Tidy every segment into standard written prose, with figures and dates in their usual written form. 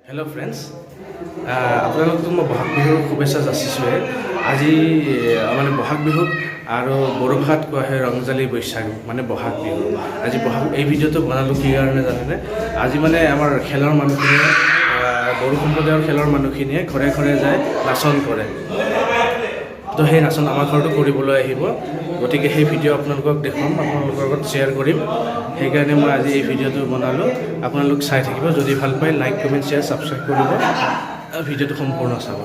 Hello' friends, আপোনালোকতো মই বহাগ বিহুৰ শুভেচ্ছা যাচিছোঁৱে। আজি মানে বহাগ বিহুক আৰু বড়ো ভাষাত কোৱা হয় ৰংজালী বৈশাগু, মানে বহাগ বিহু। আজি এই ভিডিঅ'টো বনালোঁ কি কাৰণে জানেনে? আজি মানে আমাৰ খেলৰ মানুহখিনিয়ে, বড়ো সম্প্ৰদায়ৰ খেলৰ মানুহখিনিয়ে ঘৰে ঘৰে যায় নাচন কৰে। তো সেই নাচন আমাৰ ঘৰতো কৰিবলৈ আহিব, গতিকে সেই ভিডিঅ' আপোনালোকক দেখুৱাম, আপোনালোকৰ লগত শ্বেয়াৰ কৰিম। সেইকাৰণে মই আজি এই ভিডিঅ'টো বনালোঁ। আপোনালোক চাই থাকিব, যদি ভাল পায় লাইক, কমেণ্ট, শ্বেয়াৰ, ছাবস্ক্ৰাইব কৰিব, ভিডিঅ'টো সম্পূৰ্ণ চাব।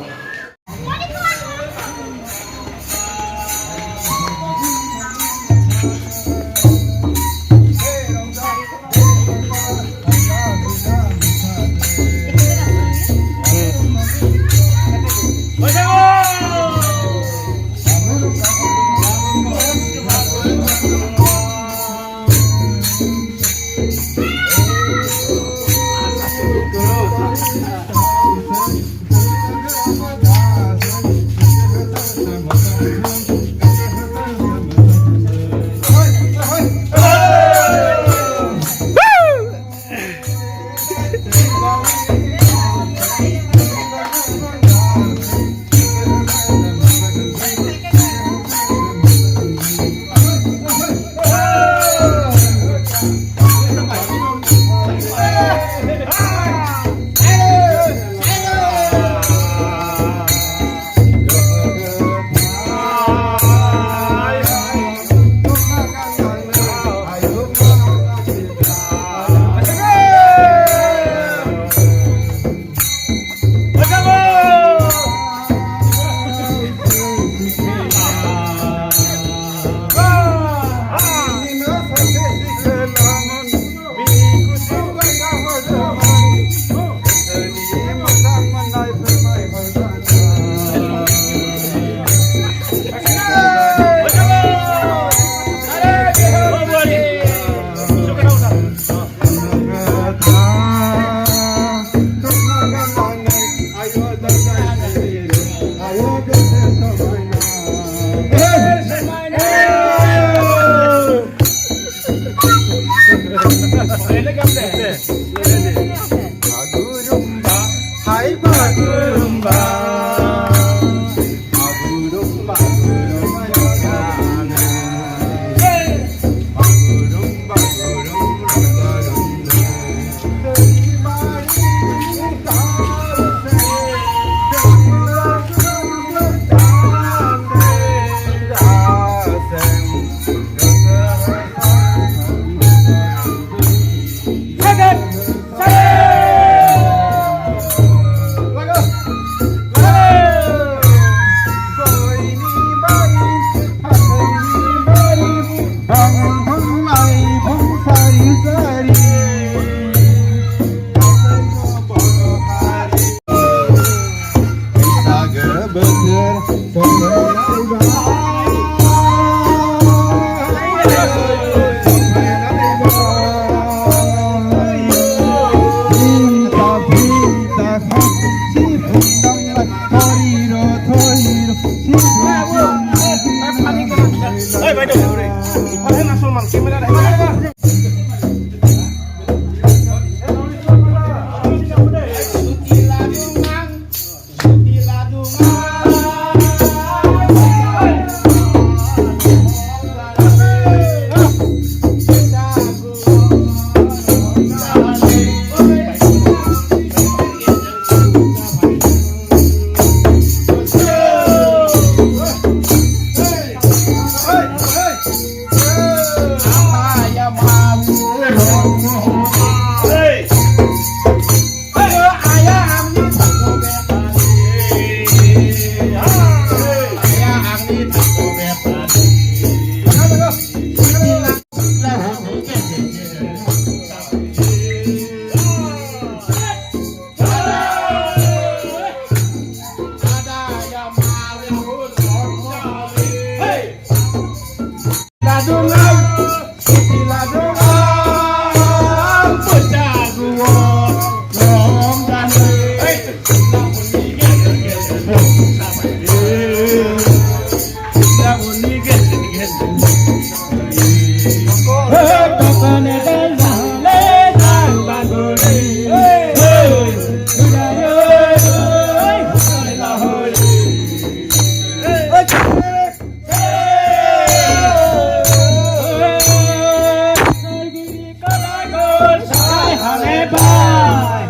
হলে বাই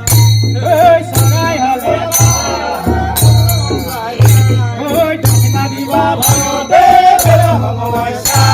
ঐ চৰাই হলে ঐ দক্ষিণা দিবা ভাৰতে সময় চাই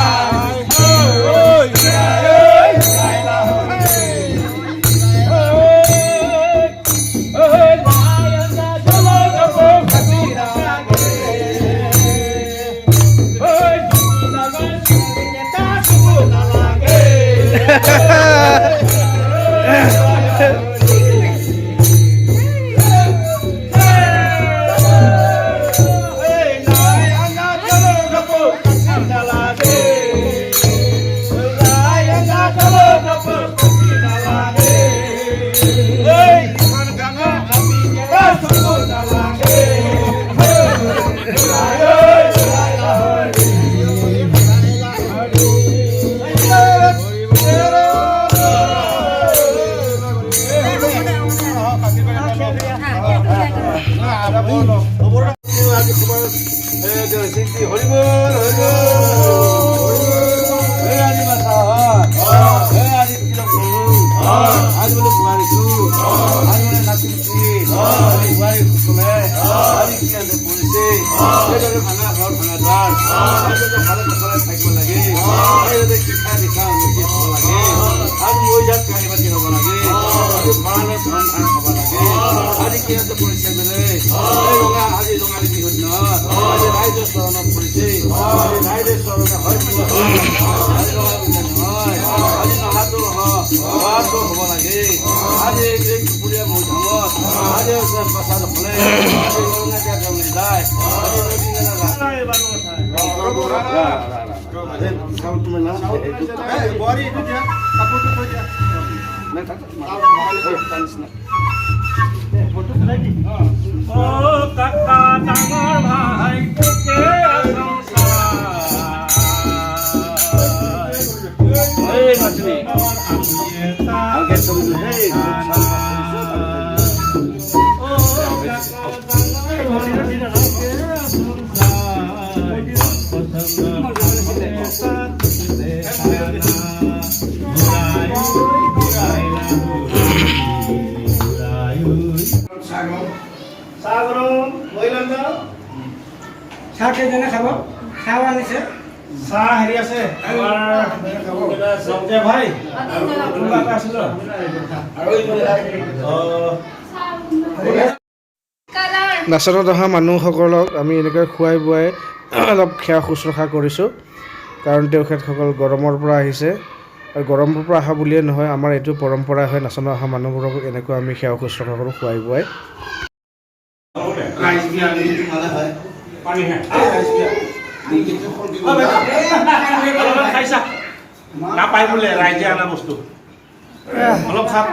চাহ কেইজনে খাব চাহ আনিছে চাহ হেৰি আছে ভাই নাচনত অহা মানুহসকলক আমি এনেকৈ খুৱাই বুৱাই অলপ সেৱা শুশ্ৰূষা কৰিছোঁ কাৰণ তেখেতসকল গৰমৰ পৰা আহিছে আৰু গৰমৰ পৰা অহা বুলিয়ে নহয় আমাৰ এইটো পৰম্পৰা হয় নাচনত অহা মানুহবোৰক এনেকৈ আমি সেৱা শুশ্ৰূষা কৰোঁ খুৱাই বুৱাই নাপায় বোলে ৰাইজে অনা বস্তু অলপ খাপ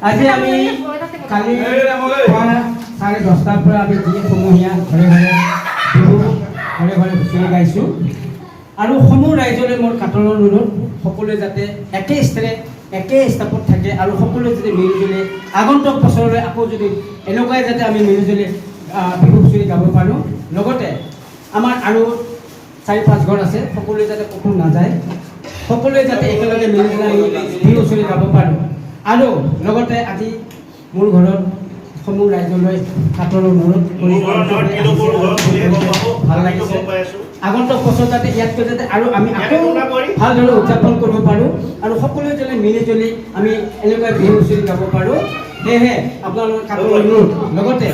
আজি আমি কালি 10:30 পৰা আমি যি সমূহীয়া ঘৰে ঘৰে বিহু ঘৰে ঘৰে হুঁচৰি গাইছোঁ আৰু সমূহ ৰাইজলৈ মোৰ কাটৰ অনুৰোধ সকলোৱে যাতে একে স্থিৰে একে স্থাপত থাকে আৰু সকলোৱে যদি মিলিজুলি আগন্তুক বছৰলৈ আকৌ যদি এনেকুৱাই যাতে আমি মিলিজুলি বিহু হুঁচৰি গাব পাৰোঁ লগতে আমাৰ আৰু 4-5 ঘৰ আছে সকলোৱে যাতে ক'তো নাযায় সকলোৱে যাতে একেলগে মিলিজুলি আমি বিহু হুঁচৰি গাব পাৰোঁ আৰু লগতে আজি মোৰ ঘৰত সমূহ ৰাইজলৈ কাটৰ অনুৰোধ কৰি ভাল লাগিছে আগন্তুক বছৰ যাতে ইয়াতকৈ যাতে আৰু আমি আকৌ ভালদৰে উদযাপন কৰিব পাৰোঁ আৰু সকলোৱে যাতে মিলিজুলি আমি এনেকুৱা বিহু হুঁচৰি গাব পাৰোঁ সেয়েহে আপোনালোকৰ কাটৰ অনুৰোধ লগতে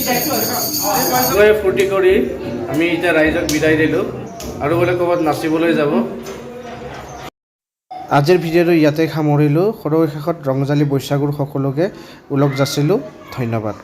সকলোৱে ফূৰ্তি কৰি আমি এতিয়া ৰাইজক বিদায় দিলোঁ আৰু বোলে ক'ৰবাত নাচিবলৈ যাব। আজিৰ ভিডিঅ'টো ইয়াতে সামৰিলোঁ। সৰৰ শেষত ৰংজালী বৈশাগুৰ সকলোকে ওলগ যাচিলোঁ। ধন্যবাদ।